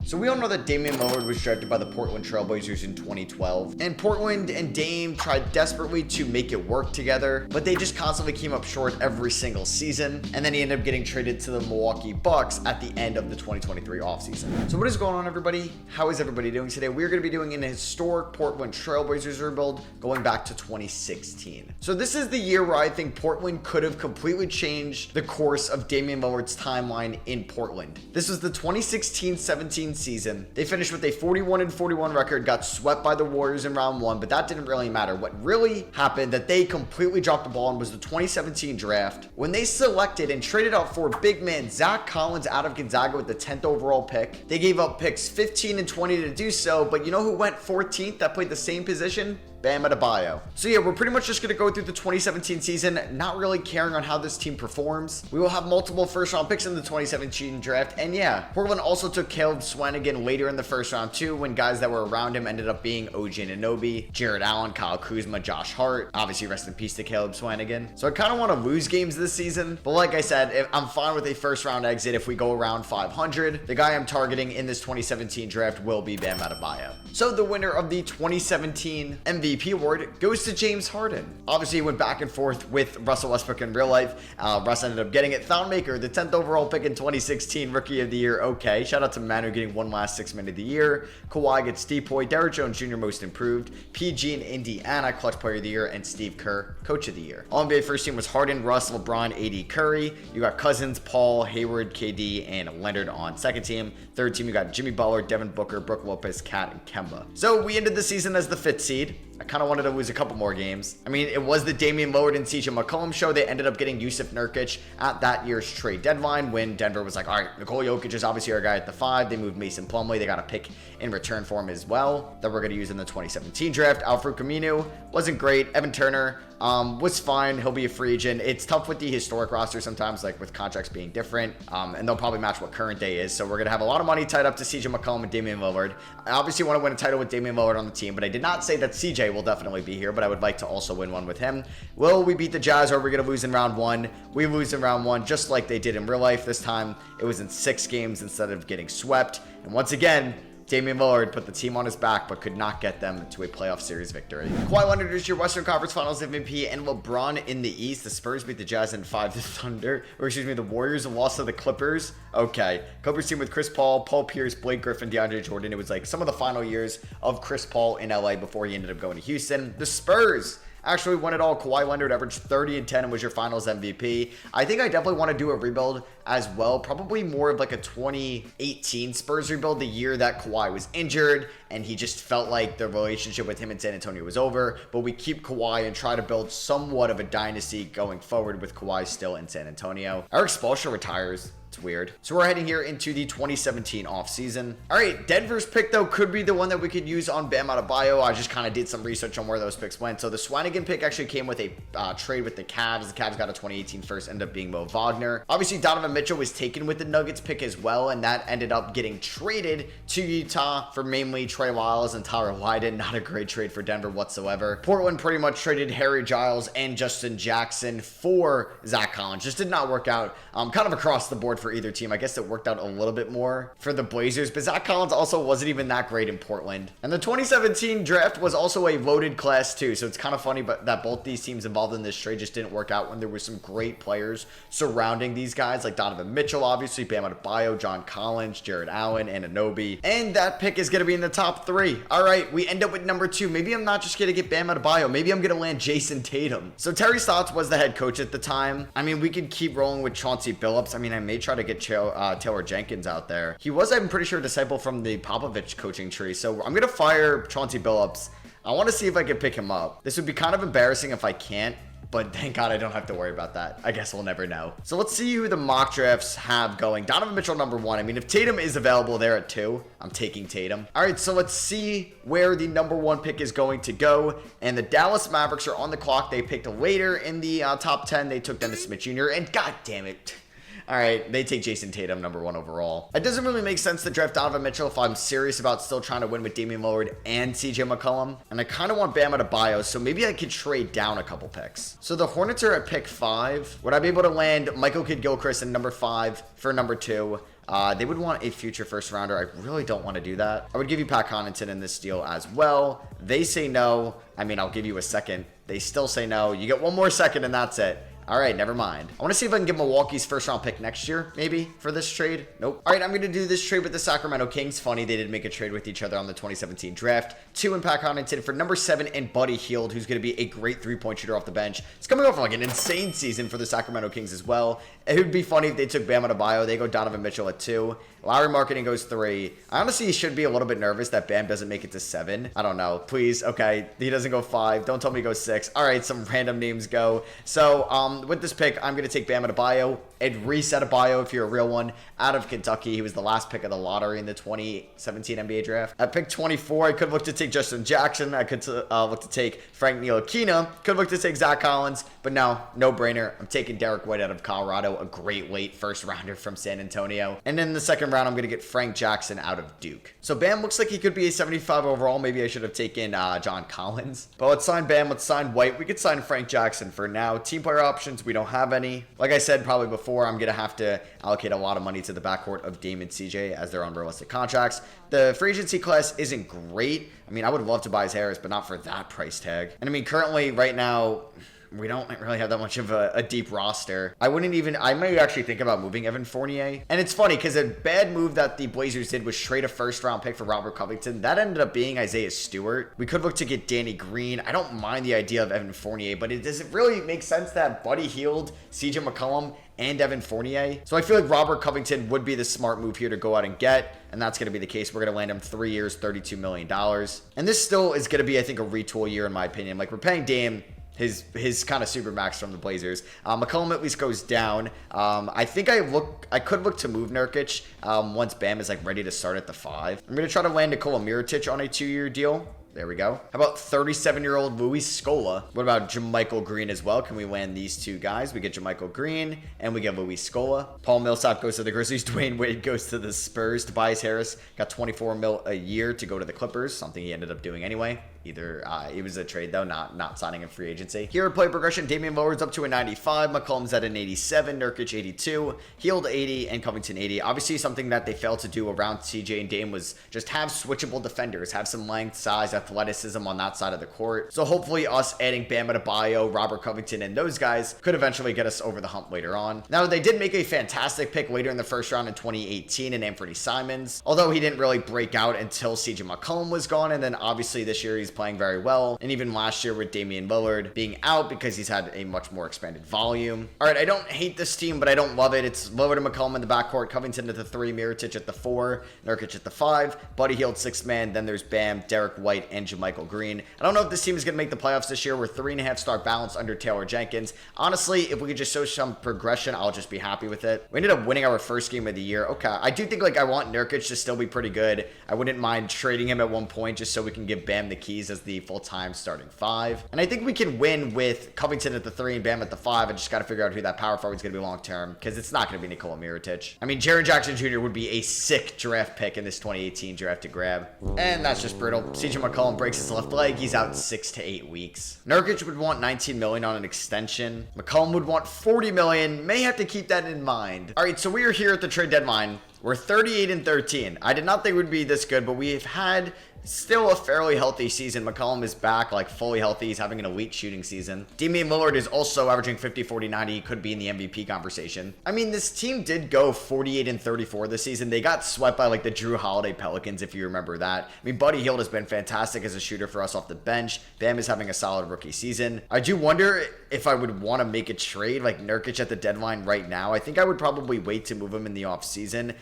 So we all know that Damian Lillard was drafted by the Portland Trailblazers in 2012. And Portland and Dame tried desperately to make it work together, but they just constantly came up short every single season. And then he ended up getting traded to the Milwaukee Bucks at the end of the 2023 offseason. So what is going on, everybody? How is everybody doing today? We're going to be doing an historic Portland Trailblazers rebuild going back to 2016. So this is the year where I think Portland could have completely changed the course of Damian Lillard's timeline in Portland. This was the 2016-17 season. They finished with a 41-41 record, got swept by the Warriors in round one, but that didn't really matter. What really happened that they completely dropped the ball on was the 2017 draft when they selected and traded out for big man Zach Collins out of Gonzaga with the 10th overall pick. They gave up picks 15 and 20 to do so, but you know who went 14th that played the same position? Bam Adebayo. So yeah, we're pretty much just going to go through the 2017 season, not really caring on how this team performs. We will have multiple first round picks in the 2017 draft. And yeah, Portland also took Caleb Swanigan later in the first round too, when guys that were around him ended up being OG Anunoby, Jared Allen, Kyle Kuzma, Josh Hart. Obviously, rest in peace to Caleb Swanigan. So I kind of want to lose games this season. But like I said, I'm fine with a first round exit if we go around 500. The guy I'm targeting in this 2017 draft will be Bam Adebayo. So the winner of the 2017 MVP award goes to James Harden. Obviously, he went back and forth with Russell Westbrook in real life. Russ ended up getting it. Thonmaker, the 10th overall pick in 2016, Rookie of the Year. Okay, shout out to Manu getting one last 6 man of the year. Kawhi gets Depoy. Derrick Jones Jr. Most Improved. PG in Indiana, Clutch Player of the Year. And Steve Kerr, Coach of the Year. All-NBA first team was Harden, Russ, LeBron, AD, Curry. You got Cousins, Paul, Hayward, KD, and Leonard on second team. Third team, you got Jimmy Butler, Devin Booker, Brook Lopez, Cat, and Kemba. So we ended the season as the 5th seed. I kind of wanted to lose a couple more games. I mean, it was the Damian Lillard and CJ McCollum show. They ended up getting Yusuf Nurkic at that year's trade deadline when Denver was like, all right, Nikola Jokic is obviously our guy at the 5. They moved Mason Plumlee. They got a pick in return for him as well that we're going to use in the 2017 draft. Al-Farouq Aminu wasn't great. Evan Turner was fine. He'll be a free agent. It's tough with the historic roster sometimes, like with contracts being different, and they'll probably match what current day is. So we're going to have a lot of money tied up to CJ McCollum and Damian Lillard. I obviously want to win a title with Damian Lillard on the team, but I did not say that CJ will definitely be here, but I would like to also win one with him. Will we beat the Jazz, or are we going to lose in round one? We lose in round one, just like they did in real life. This time, it was in 6 games instead of getting swept. And once again, Damian Lillard put the team on his back, but could not get them to a playoff series victory. Kawhi Leonard is your Western Conference Finals MVP, and LeBron in the East. The Spurs beat the Jazz in 5. The Warriors lost to the Clippers. Okay. Clippers team with Chris Paul, Paul Pierce, Blake Griffin, DeAndre Jordan. It was like some of the final years of Chris Paul in LA before he ended up going to Houston. The Spurs actually won it all. Kawhi Leonard averaged 30 and 10 and was your finals MVP. I think I definitely want to do a rebuild as well. Probably more of like a 2018 Spurs rebuild, the year that Kawhi was injured and he just felt like the relationship with him in San Antonio was over. But we keep Kawhi and try to build somewhat of a dynasty going forward with Kawhi still in San Antonio. Eric Spoelstra retires. It's weird. So we're heading here into the 2017 offseason. All right, Denver's pick, though, could be the one that we could use on Bam Adebayo. I just kind of did some research on where those picks went. So the Swanigan pick actually came with a trade with the Cavs. The Cavs got a 2018 first, ended up being Mo Wagner. Obviously, Donovan Mitchell was taken with the Nuggets pick as well, and that ended up getting traded to Utah for mainly Trey Lyles and Tyler Lydon. Not a great trade for Denver whatsoever. Portland pretty much traded Harry Giles and Justin Jackson for Zach Collins. Just did not work out kind of across the board for either team. I guess it worked out a little bit more for the Blazers, but Zach Collins also wasn't even that great in Portland. And the 2017 draft was also a loaded class too, so it's kind of funny but that both these teams involved in this trade just didn't work out when there were some great players surrounding these guys, like Donovan Mitchell, obviously, Bam Adebayo, John Collins, Jared Allen, and Anunoby. And that pick is going to be in the top 3. All right, we end up with number 2. Maybe I'm not just going to get Bam Adebayo. Maybe I'm going to land Jason Tatum. So Terry Stotts was the head coach at the time. I mean, we could keep rolling with Chauncey Billups. I mean, I may try to get Taylor Jenkins out there. He was, I'm pretty sure, a disciple from the Popovich coaching tree. So I'm going to fire Chauncey Billups. I want to see if I can pick him up. This would be kind of embarrassing if I can't, but thank God I don't have to worry about that. I guess we'll never know. So let's see who the mock drafts have going. Donovan Mitchell, number 1. I mean, if Tatum is available there at 2, I'm taking Tatum. All right, so let's see where the number 1 pick is going to go. And the Dallas Mavericks are on the clock. They picked later in the top 10. They took Dennis Smith Jr. And God damn it. All right, they take Jason Tatum, number 1 overall. It doesn't really make sense to draft Donovan Mitchell if I'm serious about still trying to win with Damian Lillard and CJ McCollum. And I kind of want Bam Adebayo, so maybe I could trade down a couple picks. So the Hornets are at pick 5. Would I be able to land Michael Kidd-Gilchrist in number 5 for number 2? They would want a future first rounder. I really don't want to do that. I would give you Pat Connaughton in this deal as well. They say no. I mean, I'll give you a second. They still say no. You get one more second and that's it. All right, never mind. I want to see if I can get Milwaukee's first round pick next year, maybe, for this trade. Nope. All right, I'm going to do this trade with the Sacramento Kings. Funny, they did make a trade with each other on the 2017 draft. 2 in Pat Connaughton for number 7 and Buddy Hield, who's going to be a great three-point shooter off the bench. It's coming off like an insane season for the Sacramento Kings as well. It would be funny if they took Bam Adebayo. They go Donovan Mitchell at 2. Lowry Marketing goes 3. I honestly should be a little bit nervous that Bam doesn't make it to 7. I don't know. Please. Okay. He doesn't go 5. Don't tell me he goes 6. All right. Some random names go. So, with this pick, I'm going to take Bam Adebayo and reset Adebayo if you're a real one out of Kentucky. He was the last pick of the lottery in the 2017 NBA draft. At pick 24, I could look to take Justin Jackson. I could look to take Frank Ntilikina. Could look to take Zach Collins. But no brainer. I'm taking Derek White out of Colorado, a great late first rounder from San Antonio. And in the second round, I'm going to get Frank Jackson out of Duke. So Bam looks like he could be a 75 overall. Maybe I should have taken John Collins. But let's sign Bam. Let's sign White. We could sign Frank Jackson for now. Team player options, we don't have any. Like I said probably before, I'm going to have to allocate a lot of money to the backcourt of Dame and CJ as they're on realistic contracts. The free agency class isn't great. I mean, I would love Tobias Harris, but not for that price tag. And I mean, currently, right now, we don't really have that much of a deep roster. I may actually think about moving Evan Fournier. And it's funny because a bad move that the Blazers did was trade a first round pick for Robert Covington. That ended up being Isaiah Stewart. We could look to get Danny Green. I don't mind the idea of Evan Fournier, but does it really make sense to have Buddy Hield, CJ McCollum, and Evan Fournier? So I feel like Robert Covington would be the smart move here to go out and get, and that's going to be the case. We're going to land him 3 years, $32 million. And this still is going to be, I think, a retool year in my opinion. Like, we're paying Dame his kind of super max from the Blazers. McCollum at least goes down. I think I could look to move Nurkic once Bam is like ready to start at the 5. I'm going to try to land Nikola Mirotic on a 2-year deal. There we go. How about 37-year-old Luis Scola? What about JaMychal Green as well? Can we land these two guys? We get JaMychal Green and we get Luis Scola. Paul Millsap goes to the Grizzlies. Dwayne Wade goes to the Spurs. Tobias Harris got $24 million a year to go to the Clippers, something he ended up doing anyway. It was a trade though, not signing a free agency. Here at play progression, Damian Lillard's up to a 95, McCollum's at an 87, Nurkic 82, Hield 80, and Covington 80. Obviously, something that they failed to do around CJ and Dame was just have switchable defenders, have some length, size, athleticism on that side of the court. So hopefully us adding Bam Adebayo, Robert Covington, and those guys could eventually get us over the hump later on. Now, they did make a fantastic pick later in the first round in 2018 in Anthony Simons, although he didn't really break out until CJ McCollum was gone, and then obviously this year he's playing very well, and even last year with Damian Lillard being out because he's had a much more expanded volume. All right, I don't hate this team, but I don't love it. It's Lillard and McCollum in the backcourt, Covington at the 3, Mirotic at the 4, Nurkic at the 5, Buddy Hield 6th man, then there's Bam, Derek White, and JaMychal Green. I don't know if this team is going to make the playoffs this year. We're 3.5-star balance under Taylor Jenkins. Honestly, if we could just show some progression, I'll just be happy with it. We ended up winning our first game of the year. Okay, I do think I want Nurkic to still be pretty good. I wouldn't mind trading him at one point just so we can give Bam the keys as the full-time starting 5. And I think we can win with Covington at the 3 and Bam at the 5. I just got to figure out who that power forward is going to be long-term because it's not going to be Nikola Mirotic. I mean, Jaren Jackson Jr. would be a sick draft pick in this 2018 draft to grab. And that's just brutal. CJ McCollum breaks his left leg. He's out 6 to 8 weeks. Nurkic would want $19 million on an extension. McCollum would want $40 million. May have to keep that in mind. All right, so we are here at the trade deadline. We're 38-13. I did not think we'd be this good, but we've had still a fairly healthy season. McCollum is back, like fully healthy. He's having an elite shooting season. Damian Lillard is also averaging 50, 40, 90. He could be in the MVP conversation. I mean, this team did go 48-34 this season. They got swept by like the Drew Holiday Pelicans, if you remember that. I mean, Buddy Hield has been fantastic as a shooter for us off the bench. Bam is having a solid rookie season. I do wonder if I would want to make a trade like Nurkic at the deadline right now. I think I would probably wait to move him in the offseason.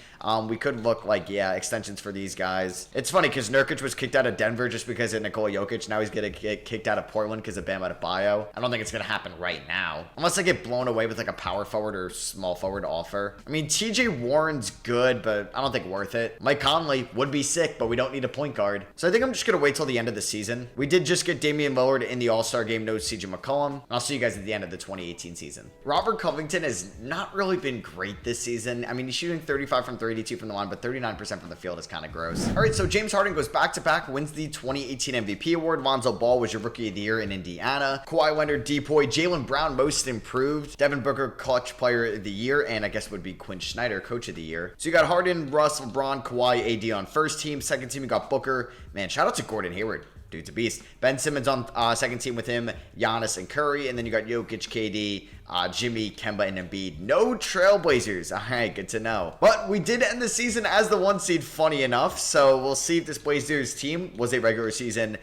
We could look like, extensions for these guys. It's funny because Nurkic was kicked out of Denver just because of Nikola Jokic. Now he's going to get kicked out of Portland because of Bam Adebayo. I don't think it's going to happen right now. Unless I get blown away with like a power forward or small forward offer. I mean, TJ Warren's good, but I don't think worth it. Mike Conley would be sick, but we don't need a point guard. So I think I'm just going to wait till the end of the season. We did just get Damian Lillard in the All-Star game. No CJ McCollum. I'll see you guys at the end of the 2018 season. Robert Covington has not really been great this season. I mean, he's shooting 35 from 32 from the line, but 39% from the field is kind of gross. All right, so James Harden goes back to back-to-back, wins the 2018 MVP award. Lonzo Ball was your Rookie of the Year in Indiana. Kawhi Leonard, Depoy, Jaylen Brown, Most Improved. Devin Booker, Clutch Player of the Year, and I guess would be Quinn Snyder, Coach of the Year. So you got Harden, Russ, LeBron, Kawhi, AD on first team. Second team, you got Booker. Man, shout out to Gordon Hayward. Dude's a beast. Ben Simmons on second team with him, Giannis and Curry, and then you got Jokic, KD, Jimmy, Kemba, and Embiid. No Trailblazers. All right, good to know. But we did end the season as the 1 seed, funny enough. So we'll see if this Blazers team was a regular season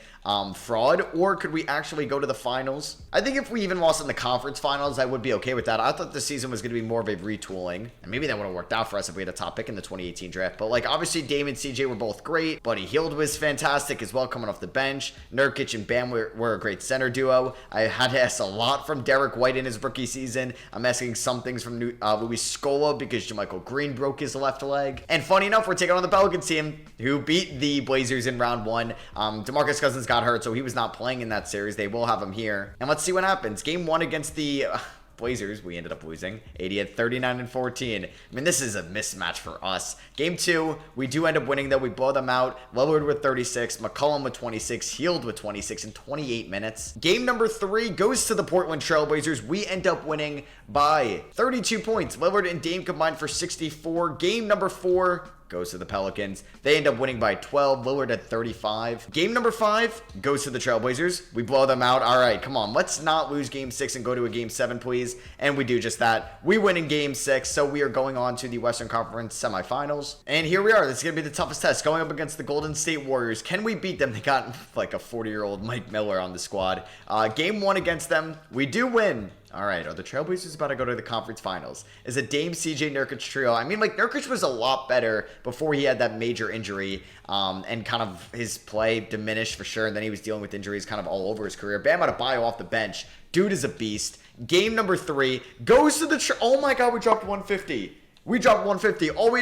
fraud, or could we actually go to the finals? I think if we even lost in the conference finals, I would be okay with that. I thought the season was going to be more of a retooling, and maybe that would have worked out for us if we had a top pick in the 2018 draft. But like, obviously, Dame and CJ were both great. Buddy Hield was fantastic as well, coming off the bench. Nurkic and Bam were a great center duo. I had to ask a lot from Derek White in his rookie season. I'm asking some things from Luis Scola because JaMychal Green broke his left leg. And funny enough, we're taking on the Pelicans team who beat the Blazers in round 1. DeMarcus Cousins got hurt, so he was not playing in that series. They will have him here. And let's see what happens. Game 1 against the Blazers, we ended up losing 80 at 39 and 14. I mean, this is a mismatch for us. Game 2, we do end up winning, though. We blow them out. Lillard with 36, McCollum with 26, Hield with 26 in 28 minutes. Game number 3 goes to the Portland Trailblazers. We end up winning by 32 points. Lillard and Dame combined for 64. Game number 4 goes to the Pelicans. They end up winning by 12. Lillard at 35. Game number 5 goes to the Trailblazers. We blow them out. All right, come on. Let's not lose game 6 and go to a game 7, please. And we do just that. We win in game 6, so we are going on to the Western Conference semifinals. And here we are. This is going to be the toughest test, going up against the Golden State Warriors. Can we beat them? They got like a 40-year-old Mike Miller on the squad. Game 1 against them, we do win. All right, are the Trailblazers about to go to the conference finals? Is a Dame, CJ, Nurkic trio? I mean, like, Nurkic was a lot better before he had that major injury, and kind of his play diminished for sure, and then he was dealing with injuries kind of all over his career. Bam Adebayo off the bench. Dude is a beast. Game number 3 goes to the oh my God, we dropped 150. We dropped 150. All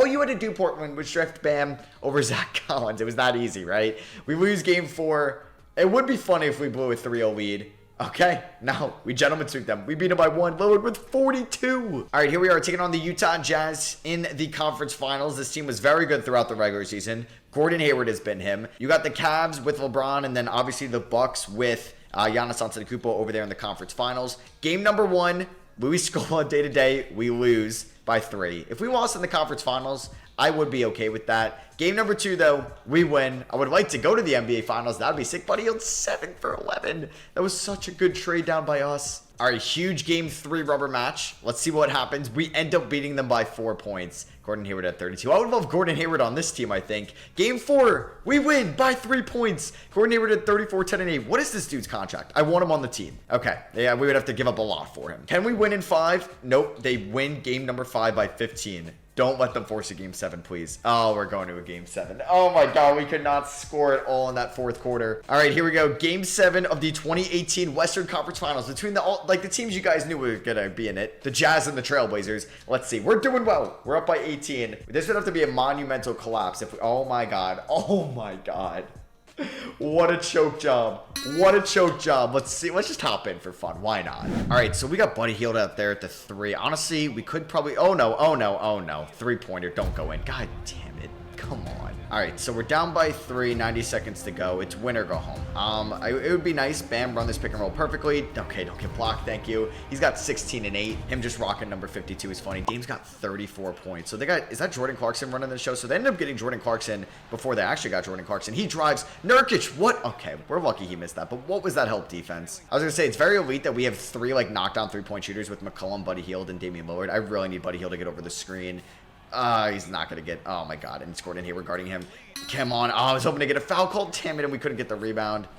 you had to do, Portland, was draft Bam over Zach Collins. It was that easy, right? We lose game 4. It would be funny if we blew a 3-0 lead. Okay, now we gentlemen sweep them. We beat them by 1. Lillard with 42. All right, here we are taking on the Utah Jazz in the conference finals. This team was very good throughout the regular season. Gordon Hayward has been him. You got the Cavs with LeBron, and then obviously the Bucks with Giannis Antetokounmpo over there in the conference finals. Game number 1, Luis Scola day-to-day, we lose by 3. If we lost in the conference finals, I would be okay with that. Game number 2, though, we win. I would like to go to the NBA Finals. That would be sick. Buddy Hield 7 for 11. That was such a good trade down by us. All right, huge game 3 rubber match. Let's see what happens. We end up beating them by 4 points. Gordon Hayward at 32. I would love Gordon Hayward on this team, I think. Game 4, we win by 3 points. Gordon Hayward at 34, 10, and 8. What is this dude's contract? I want him on the team. Okay, yeah, we would have to give up a lot for him. Can we win in 5? Nope, they win game number 5 by 15. Don't let them force a game 7, please. Oh, we're going to a game 7. Oh my God, we could not score it all in that 4th quarter. All right, here we go. Game 7 of the 2018 Western Conference Finals between the teams you guys knew were gonna be in it, the Jazz and the Trailblazers. Let's see. We're doing well. We're up by 18. This would have to be a monumental collapse if we, oh my God. Oh my God. What a choke job. What a choke job. Let's see. Let's just hop in for fun. Why not? All right, so we got Buddy Hield out there at the 3. Honestly, we could probably... Oh, no. Oh, no. Oh, no. 3-pointer. Don't go in. God damn it. Come on. All right, so we're down by 3, 90 seconds to go. It's win or go home. It would be nice. Bam, run this pick and roll perfectly. Okay, don't get blocked. Thank you. He's got 16 and 8. Him just rocking number 52 is funny. Dame's got 34 points. So they got, is that Jordan Clarkson running the show? So they ended up getting Jordan Clarkson before they actually got Jordan Clarkson. He drives. Nurkic, what? Okay, we're lucky he missed that. But what was that help defense? I was going to say, it's very elite that we have 3 like knockdown 3-point shooters with McCollum, Buddy Hield, and Damian Lillard. I really need Buddy Hield to get over the screen. He's not going to get... Oh, my God. And it's Gordon Hayward guarding him. Come on. Oh, I was hoping to get a foul call. Damn it, and we couldn't get the rebound.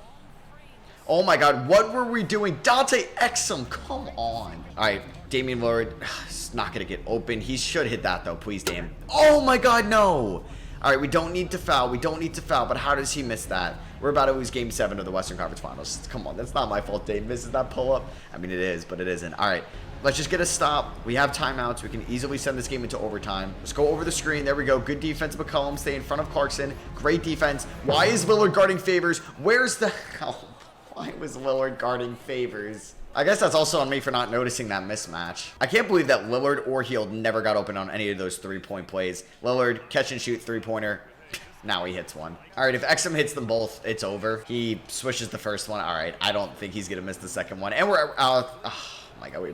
Oh, my God. What were we doing? Dante Exum. Come on. All right. Damian Lillard is not going to get open. He should hit that, though. Please, Dame. Oh, my God, no. All right, we don't need to foul. We don't need to foul, but how does he miss that? We're about to lose Game 7 of the Western Conference Finals. Come on. That's not my fault Dame misses that pull-up. I mean, it is, but it isn't. All right. Let's just get a stop. We have timeouts. We can easily send this game into overtime. Let's go over the screen. There we go. Good defense. McCollum stay in front of Clarkson. Great defense. Why is Lillard guarding Favors? Where's the... Oh, why was Lillard guarding Favors? I guess that's also on me for not noticing that mismatch. I can't believe that Lillard or Hield never got open on any of those 3-point plays. Lillard, catch and shoot, 3-pointer. Now he hits one. All right, if Exum hits them both, it's over. He swishes the first one. All right, I don't think he's going to miss the second one. And we're out. Oh, my God.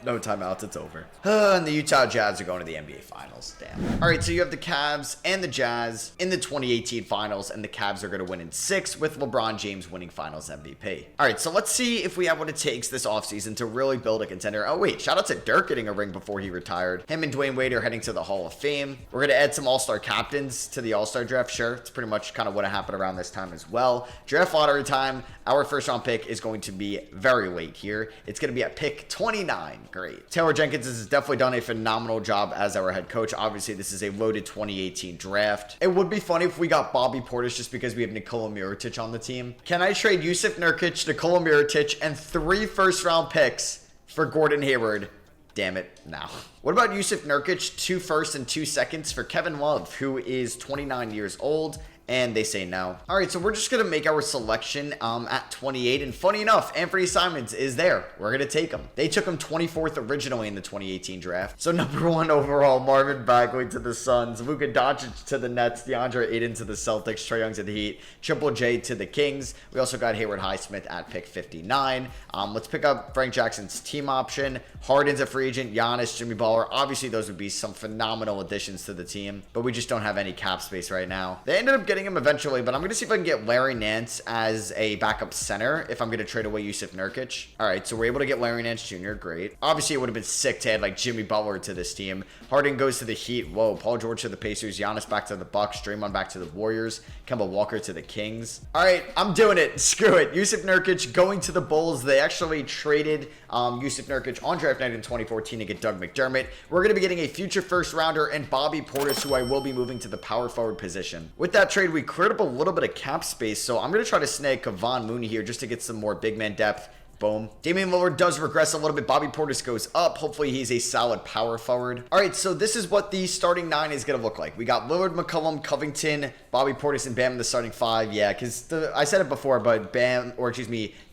No timeouts, it's over. And the Utah Jazz are going to the NBA Finals. Damn. All right, so you have the Cavs and the Jazz in the 2018 Finals, and the Cavs are going to win in 6 with LeBron James winning Finals MVP. All right, so let's see if we have what it takes this offseason to really build a contender. Oh, wait, shout out to Dirk getting a ring before he retired. Him and Dwayne Wade are heading to the Hall of Fame. We're going to add some All-Star captains to the All-Star draft. Sure, it's pretty much kind of what happened around this time as well. Draft lottery time. Our first round pick is going to be very late here. It's going to be at pick 29. Great. Taylor Jenkins has definitely done a phenomenal job as our head coach. Obviously, this is a loaded 2018 draft. It would be funny if we got Bobby Portis just because we have Nikola Mirotic on the team. Can I trade Jusuf Nurkic, Nikola Mirotic, and 3 first-round picks for Gordon Hayward? Damn it, no. What about Jusuf Nurkic, 2 firsts and 2 seconds for Kevin Love, who is 29 years old? And they say no. All right, so we're just going to make our selection at 28. And funny enough, Anthony Simons is there. We're going to take him. They took him 24th originally in the 2018 draft. So number 1 overall, Marvin Bagley to the Suns, Luka Doncic to the Nets, DeAndre Ayton to the Celtics, Trae Young to the Heat, Triple J to the Kings. We also got Hayward Highsmith at pick 59. Let's pick up Frank Jackson's team option. Harden's a free agent. Giannis, Jimmy Butler. Obviously, those would be some phenomenal additions to the team. But we just don't have any cap space right now. They ended up getting him eventually, but I'm going to see if I can get Larry Nance as a backup center if I'm going to trade away Jusuf Nurkic. All right, so we're able to get Larry Nance Jr. Great. Obviously, it would have been sick to add like Jimmy Butler to this team. Harden goes to the Heat. Whoa, Paul George to the Pacers. Giannis back to the Bucks. Draymond back to the Warriors. Kemba Walker to the Kings. All right, I'm doing it. Screw it. Jusuf Nurkic going to the Bulls. They actually traded Jusuf Nurkic on draft night in 2014 to get Doug McDermott. We're going to be getting a future first rounder and Bobby Portis, who I will be moving to the power forward position. With that trade, we cleared up a little bit of cap space, so I'm going to try to snag Kevon Mooney here just to get some more big man depth. Boom. Damian Lillard does regress a little bit. Bobby Portis goes up. Hopefully, he's a solid power forward. All right, so this is what the starting 9 is going to look like. We got Lillard, McCollum, Covington, Bobby Portis, and Bam in the starting 5. Yeah, because I said it before, but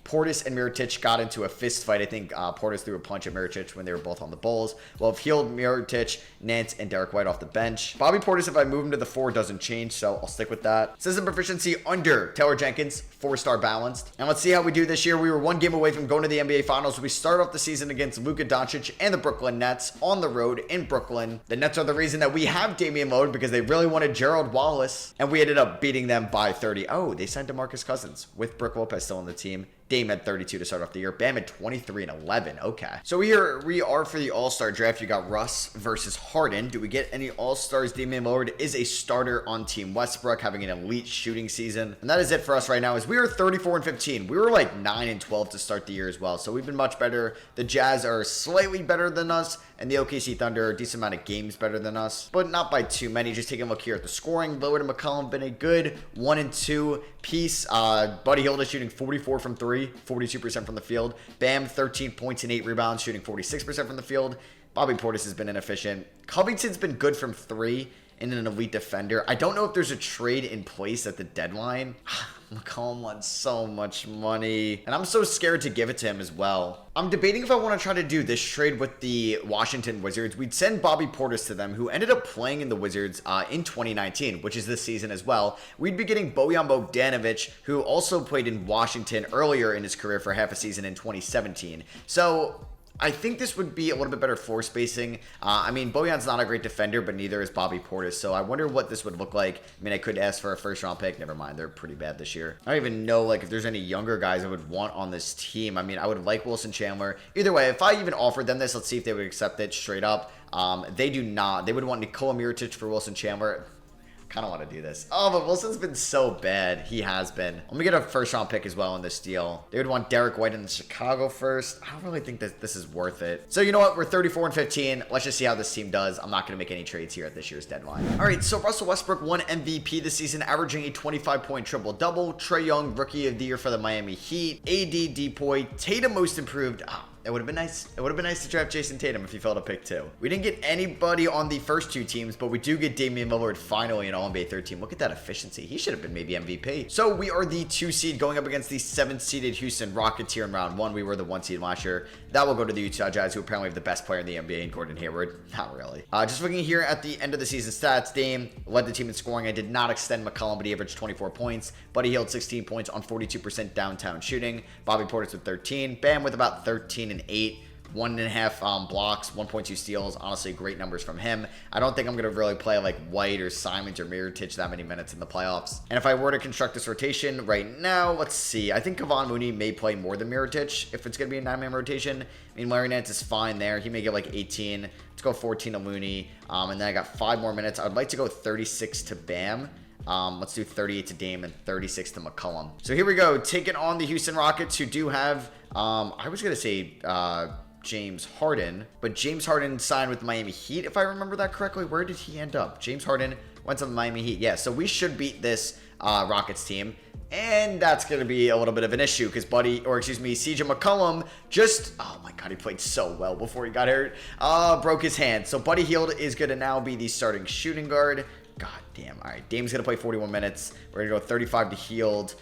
Portis and Mirotic got into a fist fight. I think Portis threw a punch at Mirotic when they were both on the Bulls. Well, I've healed Mirotic, Nance, and Derek White off the bench. Bobby Portis, if I move him to the 4, doesn't change, so I'll stick with that. System proficiency under Taylor Jenkins, 4-star balanced. And let's see how we do this year. We were 1 game away from going to the NBA Finals. We start off the season against Luka Doncic and the Brooklyn Nets on the road in Brooklyn. The Nets are the reason that we have Damian Lillard because they really wanted Gerald Wallace, and we ended up beating them by 30. Oh, they signed DeMarcus Cousins with Brook Lopez still on the team. Dame had 32 to start off the year. Bam had 23 and 11. Okay. So we are for the All-Star draft. You got Russ versus Harden. Do we get any All-Stars? Damian Lillard is a starter on Team Westbrook, having an elite shooting season. And that is it for us right now. Is we are 34-15. We were like 9-12 to start the year as well. So we've been much better. The Jazz are slightly better than us, and the OKC Thunder are a decent amount of games better than us, but not by too many. Just taking a look here at the scoring. Lillard and McCollum been a good 1 and 2 piece. Buddy Hield is shooting 44 from 3, 42% from the field. Bam, 13 points and 8 rebounds, shooting 46% from the field. Bobby Portis has been inefficient. Covington's been good from 3 and an elite defender. I don't know if there's a trade in place at the deadline. McCollum wants so much money, and I'm so scared to give it to him as well. I'm debating if I want to try to do this trade with the Washington Wizards. We'd send Bobby Portis to them, who ended up playing in the Wizards in 2019, which is this season as well. We'd be getting Bojan Bogdanovic, who also played in Washington earlier in his career for half a season in 2017. So I think this would be a little bit better floor spacing. I mean, Bojan's not a great defender, but neither is Bobby Portis. So I wonder what this would look like. I mean, I could ask for a first-round pick. Never mind. They're pretty bad this year. I don't even know, like, if there's any younger guys I would want on this team. I mean, I would like Wilson Chandler. Either way, if I even offered them this, let's see if they would accept it straight up. They do not. They would want Nikola Mirotic for Wilson Chandler. Kind of want to do this. Oh, but Wilson's been so bad. He has been. Let me get a first-round pick as well in this deal. They would want Derek White in the Chicago first. I don't really think that this is worth it. So you know what? We're 34-15. Let's just see how this team does. I'm not going to make any trades here at this year's deadline. All right, so Russell Westbrook won MVP this season, averaging a 25-point triple-double. Trae Young, Rookie of the Year for the Miami Heat. AD, Depoy, Tatum most improved. It would have been nice. It would have been nice to draft Jason Tatum if he fell to pick 2. We didn't get anybody on the first 2 teams, but we do get Damian Lillard finally an All-NBA 3rd team. Look at that efficiency. He should have been maybe MVP. So we are the 2 seed going up against the 7th seeded Houston Rockets here in round 1. We were the 1 seed last year. That will go to the Utah Jazz, who apparently have the best player in the NBA in Gordon Hayward. Not really. Just looking here at the end of the season stats, Dame led the team in scoring. I did not extend McCollum, but he averaged 24 points. Buddy Hield 16 points on 42% downtown shooting. Bobby Portis with 13. Bam with about 13 and 8. 1.5 blocks, 1.2 steals. Honestly, great numbers from him. I don't think I'm going to really play like White or Simons or Mirotic that many minutes in the playoffs. And if I were to construct this rotation right now, let's see. I think Kevon Mooney may play more than Mirotic if it's going to be a 9-man rotation. I mean, Larry Nance is fine there. He may get like 18. Let's go 14 to Mooney. And then I got 5 more minutes. I would like to go 36 to Bam. Let's do 38 to Dame and 36 to McCollum. So here we go. Taking on the Houston Rockets, who do have, I was going to say, James Harden, but James Harden signed with Miami Heat, if I remember that correctly. Where did he end up? James Harden went to the Miami Heat. Yeah, so we should beat this Rockets team, and that's going to be a little bit of an issue because CJ McCollum just, oh my God, he played so well before he got hurt. Broke his hand. So Buddy Hield is going to now be the starting shooting guard. God damn. All right, Dame's going to play 41 minutes. We're going to go 35 to Hield.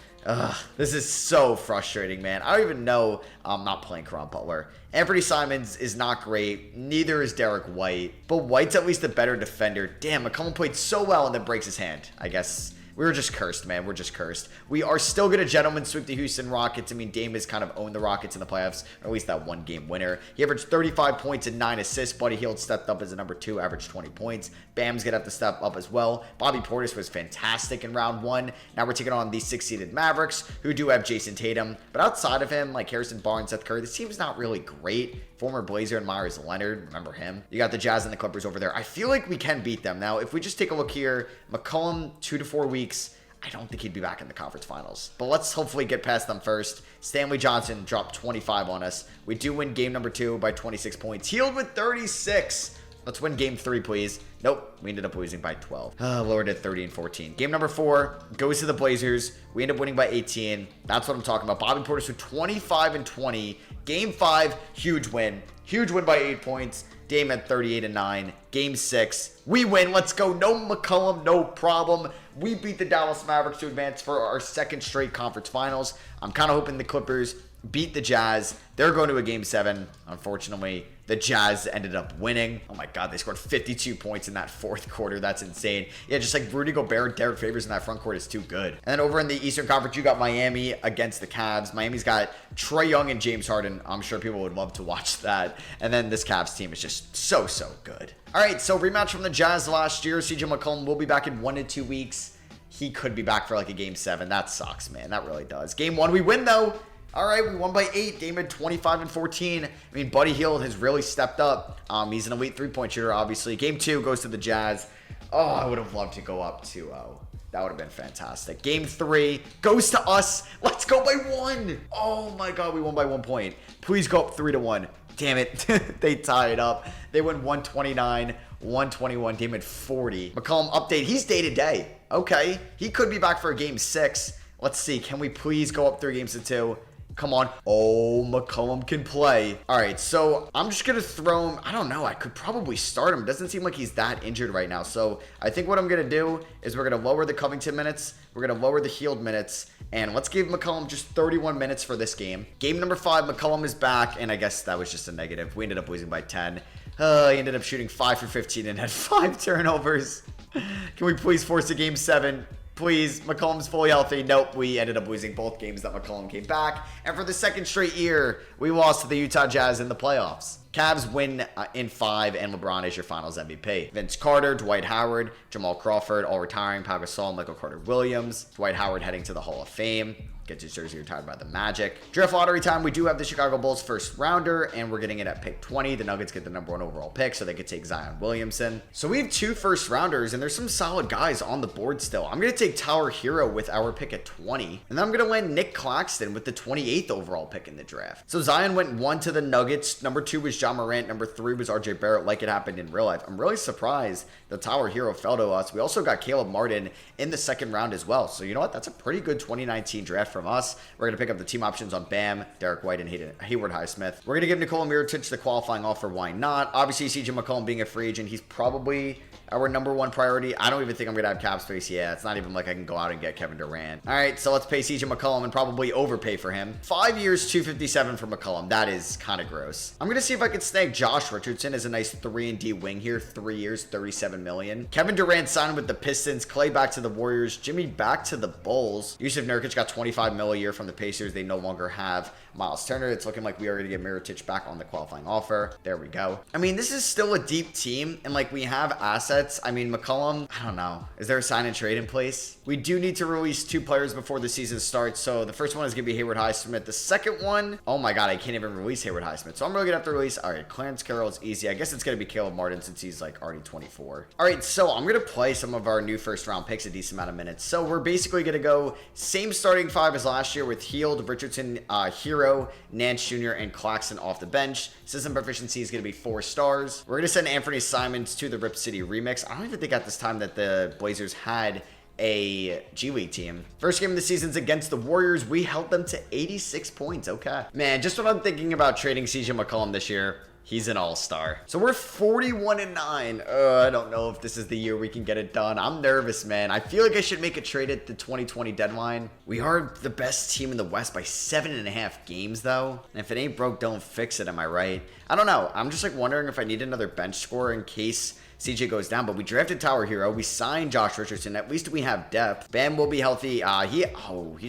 This is so frustrating, man. I don't even know I'm not playing Caron Butler. Anthony Simons is not great. Neither is Derek White. But White's at least a better defender. Damn, McCollum played so well and then breaks his hand. I guess we were just cursed, man. We're just cursed. We are still going to gentleman sweep the Houston Rockets. I mean, Dame has kind of owned the Rockets in the playoffs, or at least that 1-game winner. He averaged 35 points and 9 assists. Buddy Hield stepped up as a number 2, averaged 20 points. Bam's going to have to step up as well. Bobby Portis was fantastic in round 1. Now we're taking on the 6-seeded Mavericks, who do have Jason Tatum. But outside of him, like Harrison Barnes, Seth Curry, this team's not really great. Former Blazer and Myers Leonard, remember him? You got the Jazz and the Clippers over there. I feel like we can beat them. Now, if we just take a look here, McCollum, 2 to 4 weeks. I don't think he'd be back in the conference finals. But let's hopefully get past them first. Stanley Johnson dropped 25 on us. We do win game number 2 by 26 points. Hield with 36. Let's win game 3, please. Nope, we ended up losing by 12. Lowered at 30 and 14. Game number 4 goes to the Blazers. We end up winning by 18. That's what I'm talking about. Bobby Portis with 25 and 20. Game 5, huge win. Huge win by 8 points. Dame at 38 and 9. Game 6, we win. Let's go. No McCollum, no problem. We beat the Dallas Mavericks to advance for our 2nd straight conference finals. I'm kind of hoping the Clippers beat the Jazz. They're going to a game 7. Unfortunately, the Jazz ended up winning. Oh my God, they scored 52 points in that 4th quarter. That's insane. Yeah, just like Rudy Gobert and Derek Favors in that front court is too good. And then over in the Eastern Conference, you got Miami against the Cavs. Miami's got Trae Young and James Harden. I'm sure people would love to watch that. And then this Cavs team is just so good. All right, so rematch from the Jazz last year. CJ McCollum will be back in 1 to 2 weeks. He could be back for like a game 7. That sucks, man. That really does. Game 1, we win though. All right, we won by 8. Dame had 25 and 14. I mean, Buddy Hield has really stepped up. He's an elite 3-point shooter, obviously. Game 2 goes to the Jazz. Oh, I would have loved to go up 2-0. That would have been fantastic. Game 3 goes to us. Let's go by 1. Oh my God, we won by 1 point. Please go up 3-1. Damn it. They tie it up. They win 129, 121. Dame had 40. McCollum update. He's day to day. Okay. He could be back for a game 6. Let's see. Can we please go up 3 games to 2? Come on. Oh, McCollum can play. All right, so I'm just going to throw him. I don't know. I could probably start him. Doesn't seem like he's that injured right now. So I think what I'm going to do is we're going to lower the Covington minutes. We're going to lower the Hield minutes. And let's give McCollum just 31 minutes for this game. Game number 5, McCollum is back. And I guess that was just a negative. We ended up losing by 10. He ended up shooting 5 for 15 and had 5 turnovers. Can we please force a game 7? Please, McCollum's fully healthy. Nope, we ended up losing both games that McCollum came back. And for the 2nd straight year, we lost to the Utah Jazz in the playoffs. Cavs win in 5, and LeBron is your finals MVP. Vince Carter, Dwight Howard, Jamal Crawford, all retiring. Pau Gasol, Michael Carter-Williams. Dwight Howard heading to the Hall of Fame. Gets his jersey retired by the Magic. Draft lottery time, we do have the Chicago Bulls 1st rounder, and we're getting it at pick 20. The Nuggets get the number 1 overall pick, so they could take Zion Williamson. So we have 2 first rounders, and there's some solid guys on the board still. I'm going to take Tyler Hero with our pick at 20, and then I'm going to land Nick Claxton with the 28th overall pick in the draft. So Zion went 1 to the Nuggets. Number 2 was John Morant. Number 3 was RJ Barrett, like it happened in real life. I'm really surprised the Tower Hero fell to us. We also got Caleb Martin in the second round as well. So you know what? That's a pretty good 2019 draft from us. We're going to pick up the team options on Bam, Derek White, and Hayward Highsmith. We're going to give Nikola Mirotic the qualifying offer. Why not? Obviously, CJ McCollum being a free agent, he's probably our number 1 priority. I don't even think I'm going to have cap space. Yeah, it's not even like I can go out and get Kevin Durant. All right, so let's pay CJ McCollum and probably overpay for him. 5 years, $257 for McCollum. That is kind of gross. I'm going to see if I can snag Josh Richardson as a nice 3-and-D wing here. 3 years, $37 million. Kevin Durant signed with the Pistons. Clay back to the Warriors. Jimmy back to the Bulls. Yusuf Nurkic got $25 million a year from the Pacers. They no longer have Miles Turner. It's looking like we are going to get Mirotic back on the qualifying offer. There we go. I mean, this is still a deep team, and like we have assets. I mean, McCollum, I don't know. Is there a sign and trade in place? We do need to release 2 players before the season starts. So the first one is going to be Hayward Highsmith. The second one, oh my God, I can't even release Hayward Highsmith. So I'm really going to have to release, all right, Clarence Carroll is easy. I guess it's going to be Caleb Martin since he's like already 24. All right, so I'm going to play some of our new first round picks a decent amount of minutes. So we're basically going to go same starting 5 as last year with Hield, Richardson, Hero, Nance Jr., and Claxton off the bench. System proficiency is going to be 4 stars. We're going to send Anthony Simons to the Rip City Remix. I don't even think at this time that the Blazers had a G League team. First game of the season's against the Warriors. We held them to 86 points. Okay. Man, just when I'm thinking about trading CJ McCollum this year, he's an all-star. So we're 41-9. I don't know if this is the year we can get it done. I'm nervous, man. I feel like I should make a trade at the 2020 deadline. We are the best team in the West by 7.5 games, though. And if it ain't broke, don't fix it. Am I right? I don't know. I'm just like wondering if I need another bench scorer in case CJ goes down, but we drafted Tower Hero. We signed Josh Richardson. At least we have depth. Bam will be healthy. He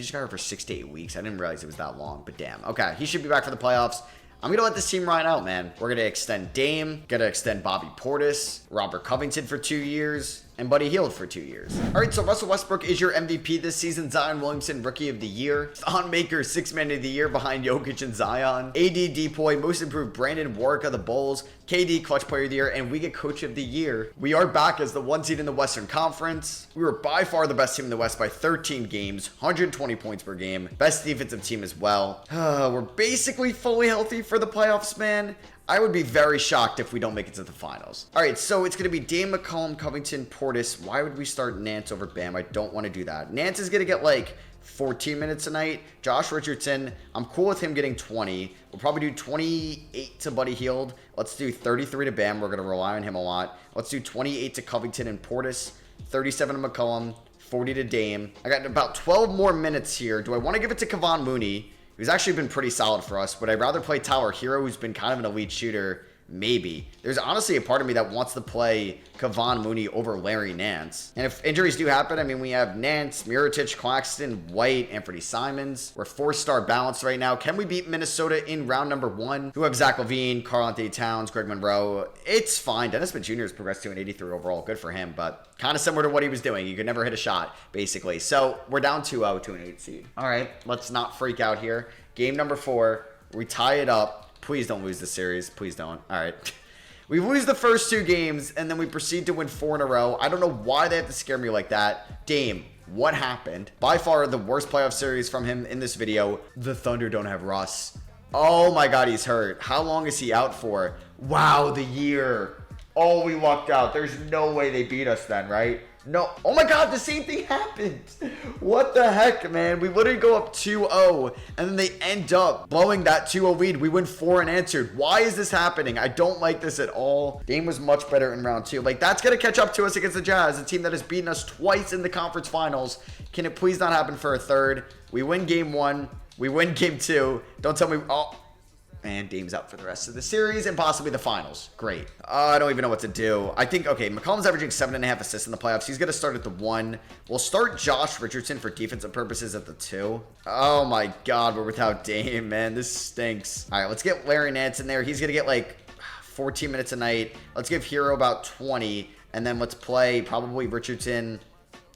just got her for 6 to 8 weeks. I didn't realize it was that long, but damn. Okay, he should be back for the playoffs. I'm going to let this team ride out, man. We're going to extend Dame. Going to extend Bobby Portis. Robert Covington for 2 years. And Buddy Hield for 2 years. All right, so Russell Westbrook is your MVP this season. Zion Williamson, Rookie of the Year. Thon Maker, 6th Man of the Year behind Jokic and Zion. AD Depoy, Most Improved Brandon Warwick of the Bulls. KD, Clutch Player of the Year. And we get Coach of the Year. We are back as the 1 seed in the Western Conference. We were by far the best team in the West by 13 games. 120 points per game. Best defensive team as well. We're basically fully healthy for the playoffs, man. I would be very shocked if we don't make it to the finals. All right, so it's going to be Dame, McCollum, Covington, Portis. Why would we start Nance over Bam? I don't want to do that. Nance is going to get like 14 minutes a night. Josh Richardson, I'm cool with him getting 20. We'll probably do 28 to Buddy Hield. Let's do 33 to Bam. We're going to rely on him a lot. Let's do 28 to Covington and Portis. 37 to McCollum. 40 to Dame. I got about 12 more minutes here. Do I want to give it to Kevon Mooney? He's actually been pretty solid for us, but I'd rather play Tower Hero, who's been kind of an elite shooter. Maybe. There's honestly a part of me that wants to play Kevon Mooney over Larry Nance. And if injuries do happen, I mean, we have Nance, Mirotic, Claxton, White, Anthony Simons. We're 4-star balanced right now. Can we beat Minnesota in round number 1? Who have Zach LaVine, Karl-Anthony Towns, Greg Monroe? It's fine. Dennis Smith Jr. has progressed to an 83 overall. Good for him, but kind of similar to what he was doing. You could never hit a shot, basically. So we're down 2-0 to an 8 seed. All right, let's not freak out here. Game number 4. We tie it up. Please don't lose the series. Please don't. All right. We lose the first 2 games, and then we proceed to win 4 in a row. I don't know why they have to scare me like that. Dame, what happened? By far the worst playoff series from him in this video. The Thunder don't have Russ. Oh my God, he's hurt. How long is he out for? Wow, the year. Oh, we lucked out. There's no way they beat us then, right? No. Oh my God, the same thing happened. What the heck, man? We literally go up 2-0, and then they end up blowing that 2-0 lead. We win 4 unanswered. Why is this happening? I don't like this at all. Dame was much better in round 2. Like, that's going to catch up to us against the Jazz, a team that has beaten us twice in the conference finals. Can it please not happen for a third? We win game 1. We win game 2. Don't tell me... Oh. And Dame's out for the rest of the series and possibly the finals. Great. I don't even know what to do. I think, okay, McCollum's averaging 7.5 assists in the playoffs. He's going to start at the 1. We'll start Josh Richardson for defensive purposes at the 2. Oh my God, we're without Dame, man. This stinks. All right, let's get Larry Nance in there. He's going to get like 14 minutes a night. Let's give Hero about 20. And then let's play probably Richardson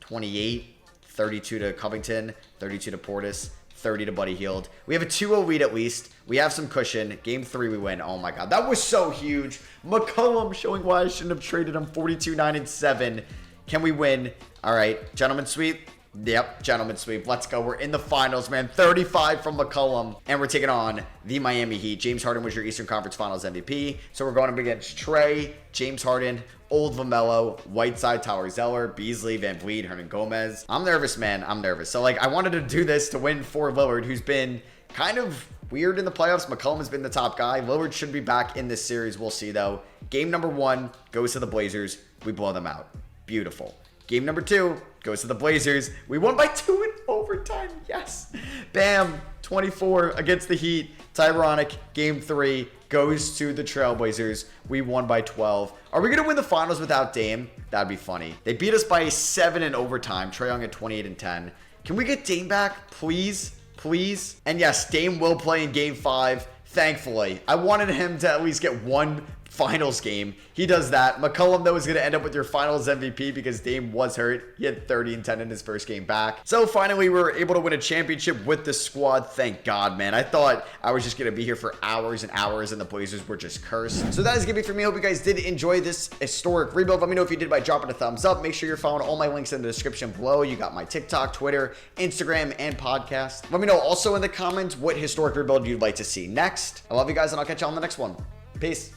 28, 32 to Covington, 32 to Portis. 30 to Buddy Hield. We have a 2-0 lead at least. We have some cushion. Game 3 we win. Oh my God, that was so huge. McCollum showing why I shouldn't have traded him. 42, 9, and 7. Can we win? All right, gentlemen sweep. Yep, gentlemen sweep. Let's go. We're in the finals, man. 35 from McCollum. And we're taking on the Miami Heat. James Harden was your Eastern Conference Finals MVP. So we're going up against Trey, James Harden, Old LaMelo, Whiteside, Tyler Zeller, Beasley, Van Vliet, Hernan Gomez. I'm nervous, man. I'm nervous. So, like, I wanted to do this to win for Lillard, who's been kind of weird in the playoffs. McCollum has been the top guy. Lillard should be back in this series. We'll see, though. Game number 1 goes to the Blazers. We blow them out. Beautiful. Game number 2 goes to the Blazers. We won by 2 in overtime. Yes. Bam. 24 against the Heat. It's ironic. Game 3 goes to the Trailblazers. We won by 12. Are we going to win the finals without Dame? That'd be funny. They beat us by 7 in overtime. Trae Young at 28 and 10. Can we get Dame back, please? Please? And yes, Dame will play in Game 5. Thankfully. I wanted him to at least get one finals game. He does that. McCollum, though, is going to end up with your finals MVP because Dame was hurt. He had 30 and 10 in his first game back. So finally, we were able to win a championship with the squad. Thank God, man. I thought I was just going to be here for hours and hours and the Blazers were just cursed. So that is going to be for me. Hope you guys did enjoy this historic rebuild. Let me know if you did by dropping a thumbs up. Make sure you're following all my links in the description below. You got my TikTok, Twitter, Instagram, and podcast. Let me know also in the comments what historic rebuild you'd like to see next. I love you guys, and I'll catch you on the next one. Peace.